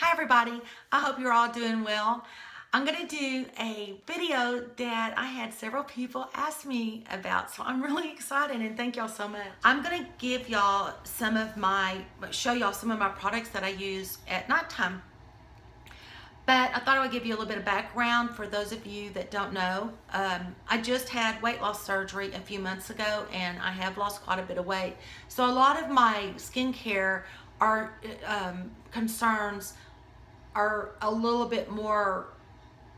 Hi everybody, I hope you're all doing well. I'm going to do a video that I had several people ask me about, so I'm really excited and thank y'all so much. I'm going to give y'all show y'all some of my products that I use at nighttime. But I thought I would give you a little bit of background for those of you that don't know. I just had weight loss surgery a few months ago and I have lost quite a bit of weight. So a lot of my skincare are concerns are a little bit more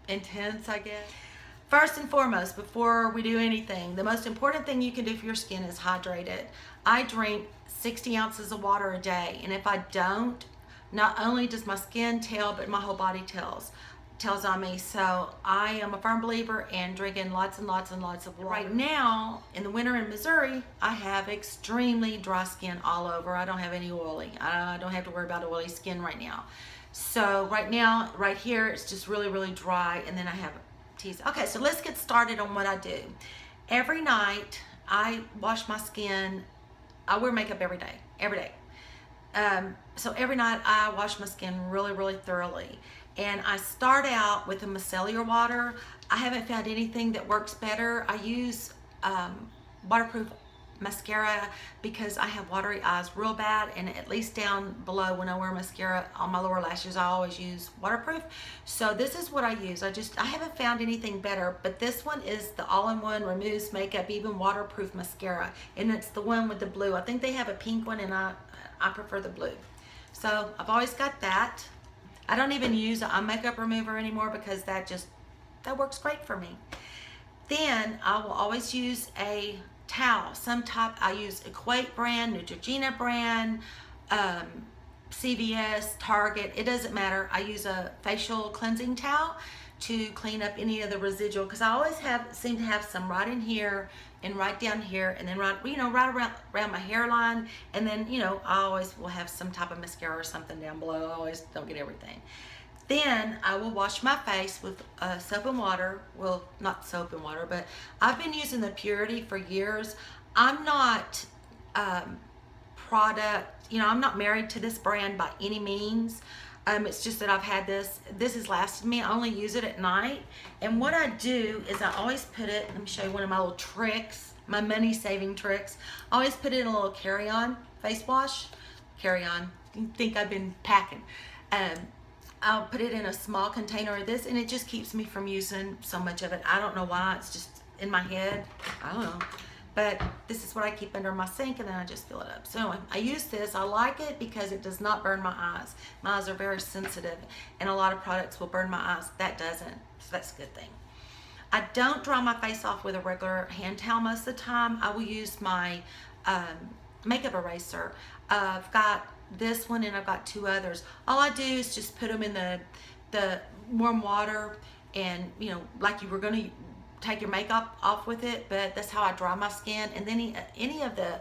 intense, I guess. First and foremost, before we do anything, the most important thing you can do for your skin is hydrate it. I drink 60 ounces of water a day, and if I don't, not only does my skin tell, but my whole body tells on me. So I am a firm believer in drinking lots and lots and lots of water. Right now, in the winter in Missouri, I have extremely dry skin all over. I don't have any oily. I don't have to worry about oily skin right now. So right now, right here, it's just really, really dry, and then I have teas. Okay, so let's get started on what I do. Every night, I wash my skin. I wear makeup every day, every day. So every night I wash my skin really, really thoroughly. And I start out with a micellar water. I haven't found anything that works better. I use waterproof mascara because I have watery eyes real bad, and at least down below when I wear mascara on my lower lashes, I always use waterproof. So this is what I use. I haven't found anything better, but this one is the all-in-one removes makeup, even waterproof mascara, and it's the one with the blue. I think they have a pink one, and I prefer the blue. So I've always got that. I don't even use a makeup remover anymore because that works great for me. Then I will always use a towel, some type. I use Equate brand, Neutrogena brand, CVS, Target, it doesn't matter. I use a facial cleansing towel to clean up any of the residual, because I always seem to have some right in here and right down here, and then right around my hairline, and then I always will have some type of mascara or something down below. I always don't get everything. Then I will wash my face with soap and water. Well, not soap and water, but I've been using the Purity for years. I'm not I'm not married to this brand by any means. It's just that I've had this has lasted me. I only use it at night. And what I do is I always put it, let me show you one of my little tricks, my money saving tricks. I always put it in a little carry-on face wash. Carry-on, you think I've been packing. I'll put it in a small container of this, and it just keeps me from using so much of it. I don't know why, it's just in my head. I don't know. But this is what I keep under my sink, and then I just fill it up. So anyway, I use this. I like it because it does not burn my eyes. My eyes are very sensitive, and a lot of products will burn my eyes. That doesn't, so that's a good thing. I don't dry my face off with a regular hand towel most of the time. I will use my makeup eraser. I've got this one and I've got two others. All I do is just put them in the warm water, and like you were going to take your makeup off with it, but that's how I dry my skin. And then any of the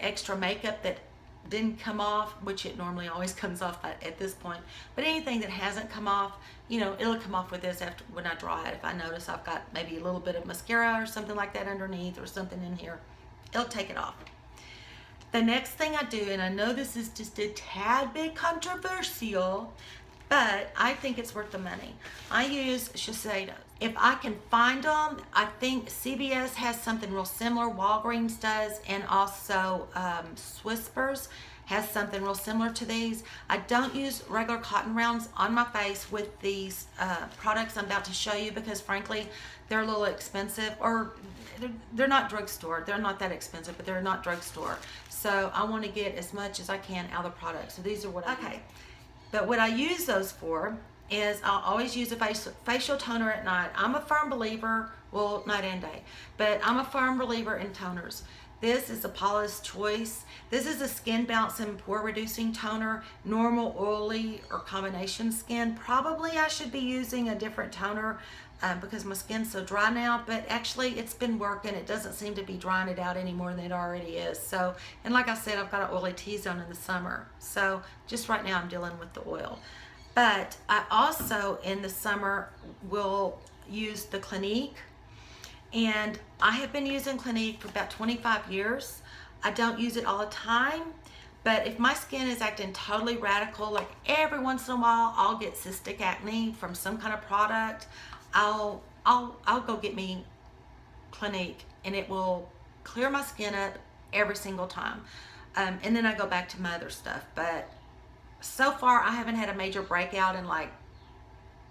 extra makeup that didn't come off, which it normally always comes off at this point, but anything that hasn't come off, it'll come off with this after when I dry it. If I notice I've got maybe a little bit of mascara or something like that underneath, or something in here, it'll take it off. The next thing I do, and I know this is just a tad bit controversial, but I think it's worth the money. I use Shiseido. If I can find them, I think CVS has something real similar, Walgreens does, and also Whispers has something real similar to these. I don't use regular cotton rounds on my face with these products I'm about to show you, because frankly, they're a little expensive, or they're not drugstore. They're not that expensive, but they're not drugstore. So I want to get as much as I can out of the product. So these are what I use. But what I use those for is I'll always use a facial toner at night. I'm a firm believer, well, night and day, but I'm a firm believer in toners. This is a Paula's Choice. This is a skin bounce and pore reducing toner. Normal, oily, or combination skin, probably I should be using a different toner because my skin's so dry now, but actually it's been working. It doesn't seem to be drying it out any more than it already is. So, and like I said, I've got an oily T-zone in the summer. So just right now I'm dealing with the oil. But I also in the summer will use the Clinique. And I have been using Clinique for about 25 years. I don't use it all the time, But if my skin is acting totally radical, like every once in a while I'll get cystic acne from some kind of product, I'll go get me Clinique, and it will clear my skin up every single time. And then I go back to my other stuff. But so far I haven't had a major breakout in like,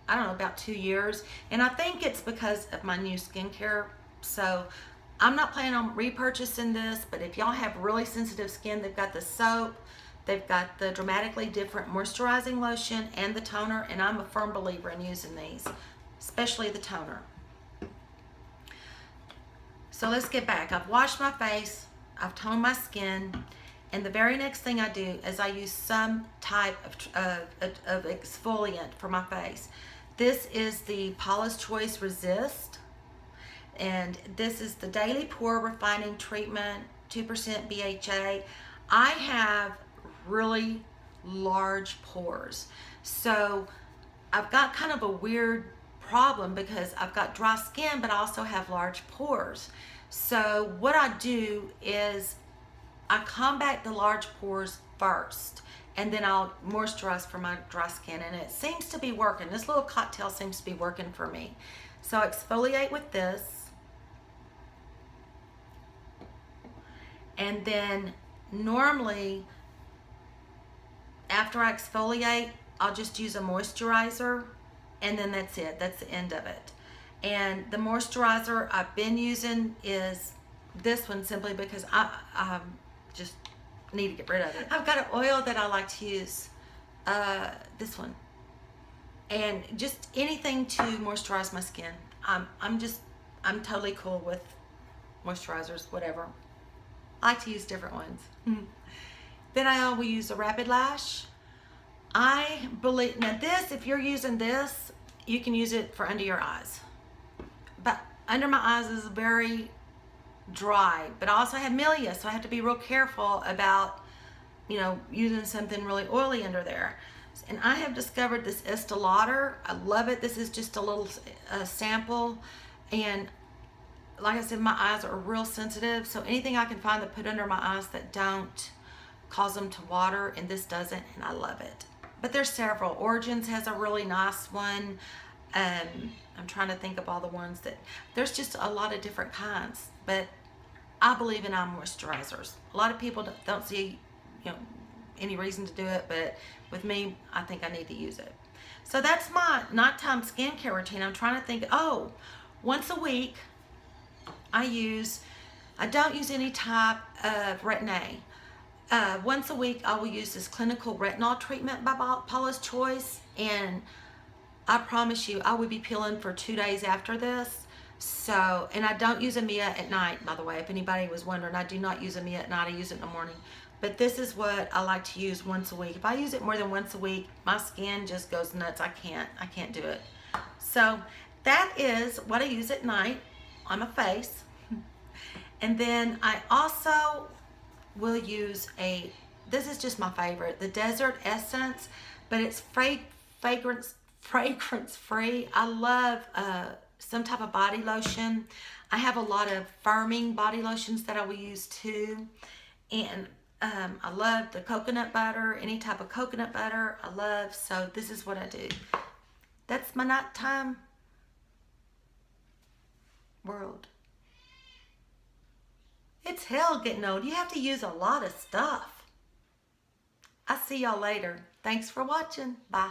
I don't know, about 2 years. And I think it's because of my new skincare. So I'm not planning on repurchasing this, but if y'all have really sensitive skin, they've got the soap, they've got the Dramatically Different moisturizing lotion and the toner, and I'm a firm believer in using these, especially the toner. So let's get back. I've washed my face, I've toned my skin, and the very next thing I do is I use some type of exfoliant for my face. This is the Paula's Choice Resist, and this is the Daily Pore Refining Treatment, 2% BHA. I have really large pores, so I've got kind of a weird problem because I've got dry skin, but I also have large pores. So what I do is I combat the large pores first, and then I'll moisturize for my dry skin, and it seems to be working. This little cocktail seems to be working for me. So I exfoliate with this, and then normally after I exfoliate, I'll just use a moisturizer, and then that's it. That's the end of it. And the moisturizer I've been using is this one, simply because I just need to get rid of it. I've got an oil that I like to use, this one, and just anything to moisturize my skin. I'm totally cool with moisturizers, whatever. I like to use different ones. Then I will use a Rapid Lash. I believe, now this, if you're using this, you can use it for under your eyes. But under my eyes is very dry, but I also have milia, so I have to be real careful about, you know, using something really oily under there. And I have discovered this Estee Lauder. I love it. This is just a little sample, and like I said, my eyes are real sensitive, so anything I can find to put under my eyes that don't cause them to water, and this doesn't, and I love it. But there's several. Origins has a really nice one. I'm trying to think of all the ones that, there's just a lot of different kinds, but I believe in eye moisturizers. A lot of people don't see, you know, any reason to do it, but with me, I think I need to use it. So that's my nighttime skincare routine. I'm trying to think, oh, once a week, I don't use any type of Retin-A. Once a week, I will use this clinical retinol treatment by Paula's Choice, and I promise you, I will be peeling for 2 days after this. So, and I don't use Amia at night, by the way, if anybody was wondering. I do not use Amia at night. I use it in the morning. But this is what I like to use once a week. If I use it more than once a week, my skin just goes nuts. I can't do it. So that is what I use at night on my face. And then I also will use this is just my favorite, the Desert Essence, but it's fragrance free. I love some type of body lotion. I have a lot of firming body lotions that I will use too. And I love the coconut butter, any type of coconut butter I love. So this is what I do. That's my nighttime world. It's hell getting old. You have to use a lot of stuff. I'll see y'all later. Thanks for watching. Bye.